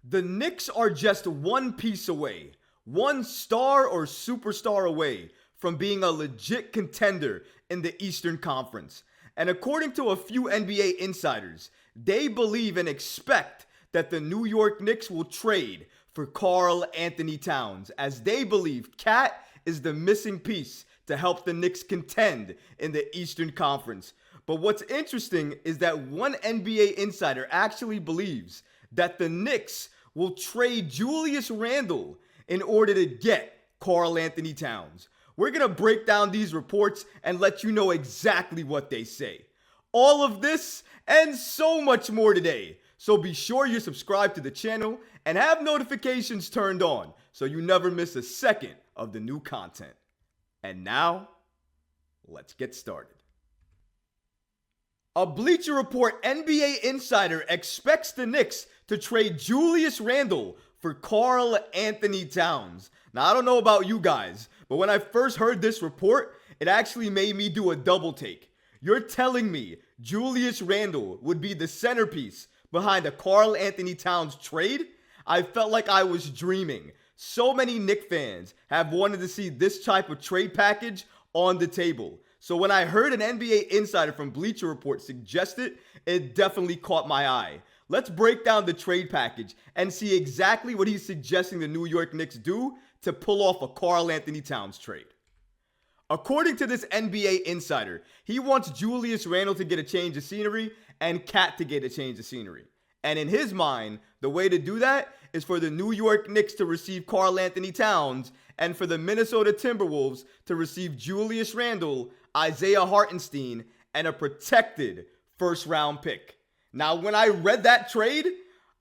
The Knicks are just one piece away, one star or superstar away from being a legit contender in the Eastern Conference. And according to a few NBA insiders, they believe and expect that the New York Knicks will trade for Karl-Anthony Towns, as they believe Cat is the missing piece to help the Knicks contend in the Eastern Conference. But what's interesting is that one NBA insider actually believes that the Knicks will trade Julius Randle in order to get Karl-Anthony Towns. We're going to break down these reports and let you know exactly what they say. All of this and so much more today. So be sure you're subscribed to the channel and have notifications turned on so you never miss a second of the new content. And now, let's get started. A Bleacher Report NBA insider expects the Knicks to trade Julius Randle for Karl-Anthony Towns. Now, I don't know about you guys, but when I first heard this report, it actually made me do a double take. You're telling me Julius Randle would be the centerpiece behind a Karl-Anthony Towns trade? I felt like I was dreaming. So many Knicks fans have wanted to see this type of trade package on the table. So when I heard an NBA insider from Bleacher Report suggest it, it definitely caught my eye. Let's break down the trade package and see exactly what he's suggesting the New York Knicks do to pull off a Karl-Anthony Towns trade. According to this NBA insider, he wants Julius Randle to get a change of scenery and Cat to get a change of scenery. And in his mind, the way to do that is for the New York Knicks to receive Karl-Anthony Towns and for the Minnesota Timberwolves to receive Julius Randle, Isaiah Hartenstein, and a protected first-round pick. Now, when I read that trade,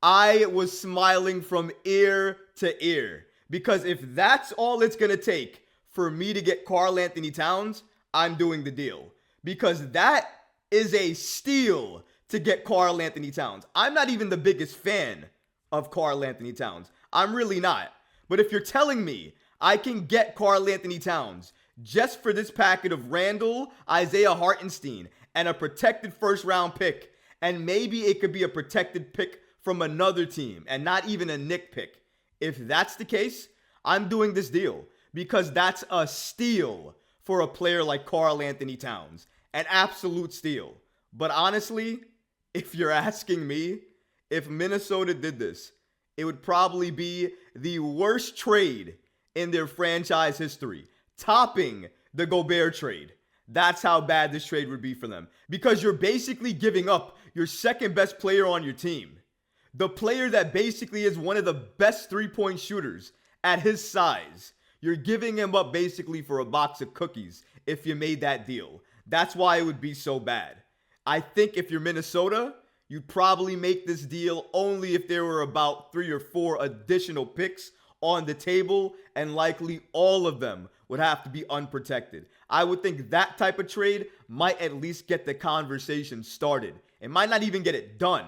I was smiling from ear to ear. Because if that's all it's going to take for me to get Karl-Anthony Towns, I'm doing the deal. Because that is a steal to get Karl-Anthony Towns. I'm not even the biggest fan of Karl-Anthony Towns. I'm really not. But if you're telling me I can get Karl-Anthony Towns just for this packet of Randle, Isaiah Hartenstein, and a protected first-round pick, and maybe it could be a protected pick from another team and not even a Knick pick. If that's the case, I'm doing this deal because that's a steal for a player like Karl-Anthony Towns. An absolute steal. But honestly, if you're asking me, if Minnesota did this, it would probably be the worst trade in their franchise history, topping the Gobert trade. That's how bad this trade would be for them. Because you're basically giving up your second best player on your team. The player that basically is one of the best three-point shooters at his size. You're giving him up basically for a box of cookies if you made that deal. That's why it would be so bad. I think if you're Minnesota, you'd probably make this deal only if there were about 3 or 4 additional picks on the table, and likely all of them would have to be unprotected. I would think that type of trade might at least get the conversation started. It might not even get it done,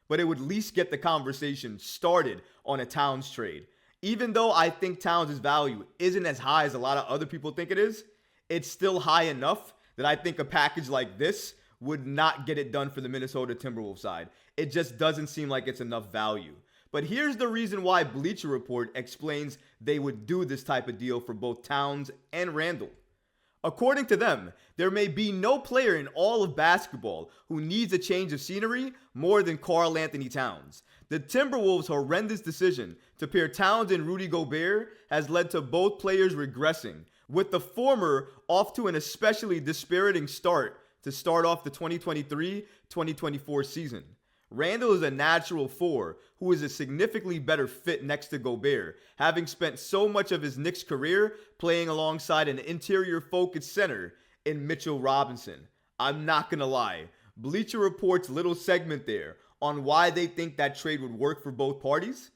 but it would at least get the conversation started on a Towns trade. Even though I think Towns' value isn't as high as a lot of other people think it is, it's still high enough that I think a package like this would not get it done for the Minnesota Timberwolves side. It just doesn't seem like it's enough value. But here's the reason why Bleacher Report explains they would do this type of deal for both Towns and Randle. According to them, there may be no player in all of basketball who needs a change of scenery more than Karl-Anthony Towns. The Timberwolves' horrendous decision to pair Towns and Rudy Gobert has led to both players regressing, with the former off to an especially dispiriting start to start off the 2023-2024 season. Randle is a natural 4 who is a significantly better fit next to Gobert, having spent so much of his Knicks career playing alongside an interior-focused center in Mitchell Robinson. I'm not gonna lie, Bleacher Report's little segment there on why they think that trade would work for both parties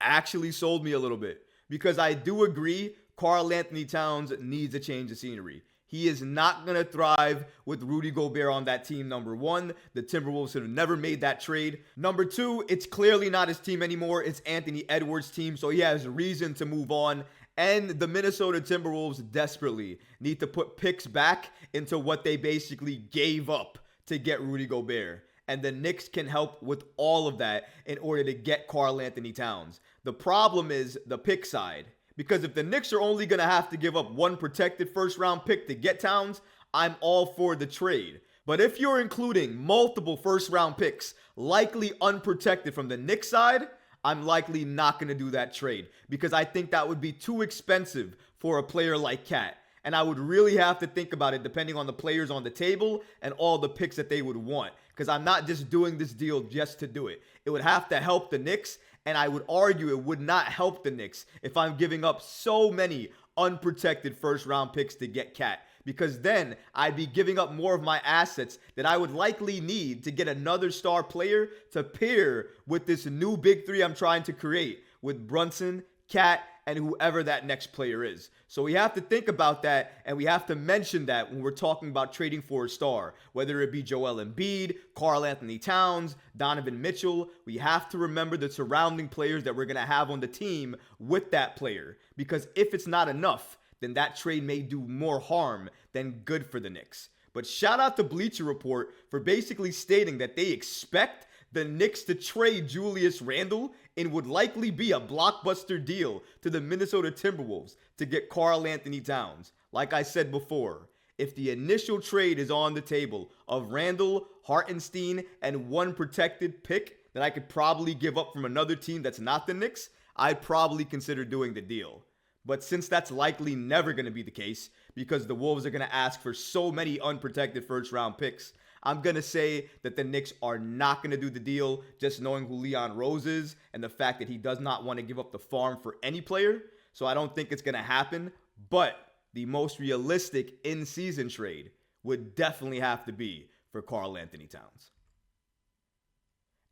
actually sold me a little bit, because I do agree Karl-Anthony Towns needs a change of scenery. He is not going to thrive with Rudy Gobert on that team, number one. The Timberwolves should have never made that trade. Number two, it's clearly not his team anymore. It's Anthony Edwards' team, so he has reason to move on. And the Minnesota Timberwolves desperately need to put picks back into what they basically gave up to get Rudy Gobert. And the Knicks can help with all of that in order to get Karl-Anthony Towns. The problem is the pick side. Because if the Knicks are only going to have to give up one protected first round pick to get Towns, I'm all for the trade. But if you're including multiple first round picks, likely unprotected from the Knicks side, I'm likely not going to do that trade because I think that would be too expensive for a player like Cat. And I would really have to think about it depending on the players on the table and all the picks that they would want. Because I'm not just doing this deal just to do it. It would have to help the Knicks, and I would argue it would not help the Knicks if I'm giving up so many unprotected first round picks to get Cat. Because then I'd be giving up more of my assets that I would likely need to get another star player to pair with this new big three I'm trying to create with Brunson, Cat, and whoever that next player is. So we have to think about that, and we have to mention that when we're talking about trading for a star, whether it be Joel Embiid, Karl-Anthony Towns, Donovan Mitchell. We have to remember the surrounding players that we're going to have on the team with that player, because if it's not enough, then that trade may do more harm than good for the Knicks. But shout out to Bleacher Report for basically stating that they expect the Knicks to trade Julius Randle and would likely be a blockbuster deal to the Minnesota Timberwolves to get Karl-Anthony Towns. Like I said before, if the initial trade is on the table of Randle, Hartenstein, and one protected pick that I could probably give up from another team that's not the Knicks, I'd probably consider doing the deal. But since that's likely never going to be the case because the Wolves are going to ask for so many unprotected first round picks, I'm going to say that the Knicks are not going to do the deal, just knowing who Leon Rose is and the fact that he does not want to give up the farm for any player. So I don't think it's going to happen. But the most realistic in-season trade would definitely have to be for Karl-Anthony Towns.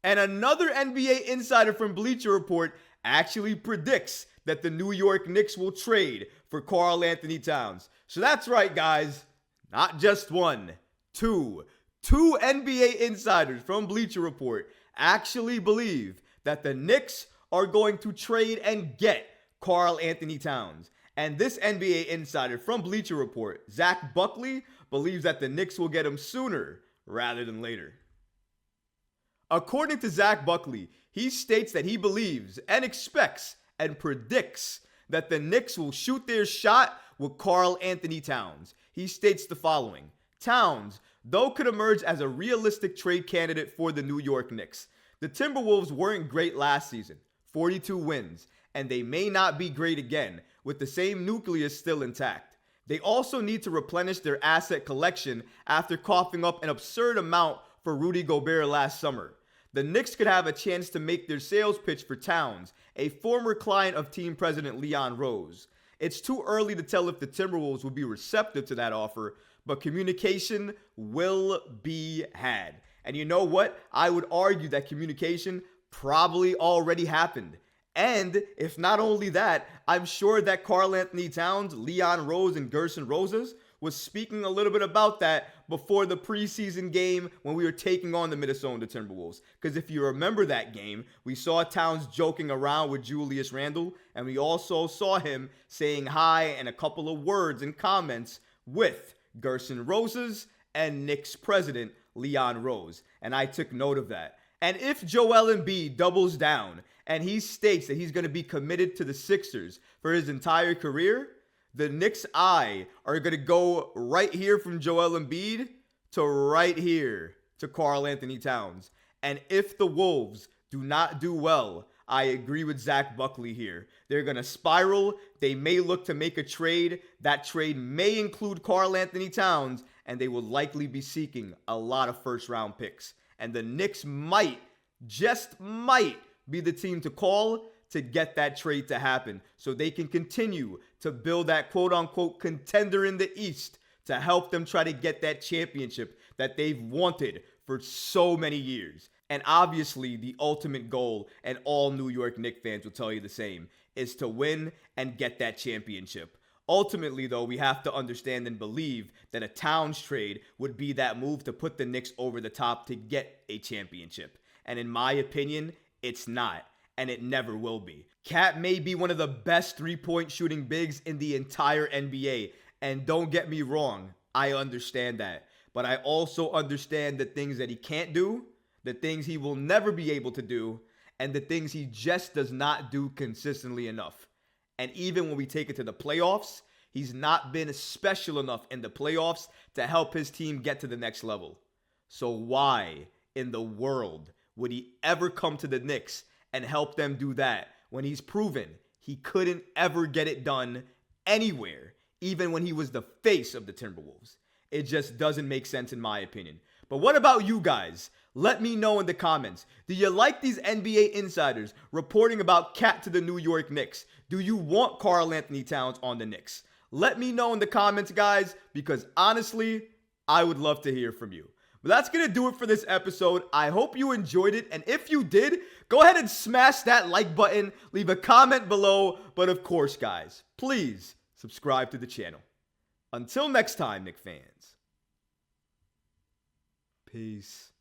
And another NBA insider from Bleacher Report actually predicts that the New York Knicks will trade for Karl-Anthony Towns. So that's right, guys. Not just one, two NBA insiders from Bleacher Report actually believe that the Knicks are going to trade and get Karl-Anthony Towns. And this NBA insider from Bleacher Report, Zach Buckley, believes that the Knicks will get him sooner rather than later. According to Zach Buckley, he states that he believes and expects and predicts that the Knicks will shoot their shot with Karl-Anthony Towns. He states the following: Towns, though, could emerge as a realistic trade candidate for the New York Knicks. The Timberwolves weren't great last season, 42 wins, and they may not be great again with the same nucleus still intact. They also need to replenish their asset collection after coughing up an absurd amount for Rudy Gobert last summer. The Knicks could have a chance to make their sales pitch for Towns, a former client of team president Leon Rose. It's too early to tell if the Timberwolves will be receptive to that offer, but communication will be had. And you know what? I would argue that communication probably already happened. And if not only that, I'm sure that Karl-Anthony Towns, Leon Rose, and Gerson Rosas was speaking a little bit about that before the preseason game when we were taking on the Minnesota Timberwolves. Because if you remember that game, we saw Towns joking around with Julius Randle, and we also saw him saying hi and a couple of words and comments with Gerson Rosas and Knicks president Leon Rose. And I took note of that. And if Joel Embiid doubles down and he states that he's going to be committed to the Sixers for his entire career, the Knicks' eye are going to go right here from Joel Embiid to right here to Karl-Anthony Towns. And if the Wolves do not do well, I agree with Zach Buckley here. They're going to spiral. They may look to make a trade. That trade may include Karl-Anthony Towns, and they will likely be seeking a lot of first-round picks. And the Knicks might, just might, be the team to call to get that trade to happen so they can continue to build that quote-unquote contender in the East to help them try to get that championship that they've wanted for so many years. And obviously, the ultimate goal, and all New York Knicks fans will tell you the same, is to win and get that championship. Ultimately, though, we have to understand and believe that a Towns trade would be that move to put the Knicks over the top to get a championship. And in my opinion, it's not. And it never will be. Cat may be one of the best three-point shooting bigs in the entire NBA. And don't get me wrong, I understand that. But I also understand the things that he can't do the things he will never be able to do, and the things he just does not do consistently enough. And even when we take it to the playoffs, he's not been special enough in the playoffs to help his team get to the next level. So why in the world would he ever come to the Knicks and help them do that when he's proven he couldn't ever get it done anywhere, even when he was the face of the Timberwolves? It just doesn't make sense in my opinion. But what about you guys? Let me know in the comments. Do you like these NBA insiders reporting about Cat to the New York Knicks? Do you want Karl-Anthony Towns on the Knicks? Let me know in the comments, guys, because honestly, I would love to hear from you. But that's going to do it for this episode. I hope you enjoyed it. And if you did, go ahead and smash that like button. Leave a comment below. But of course, guys, please subscribe to the channel. Until next time, Knicks fans. Peace.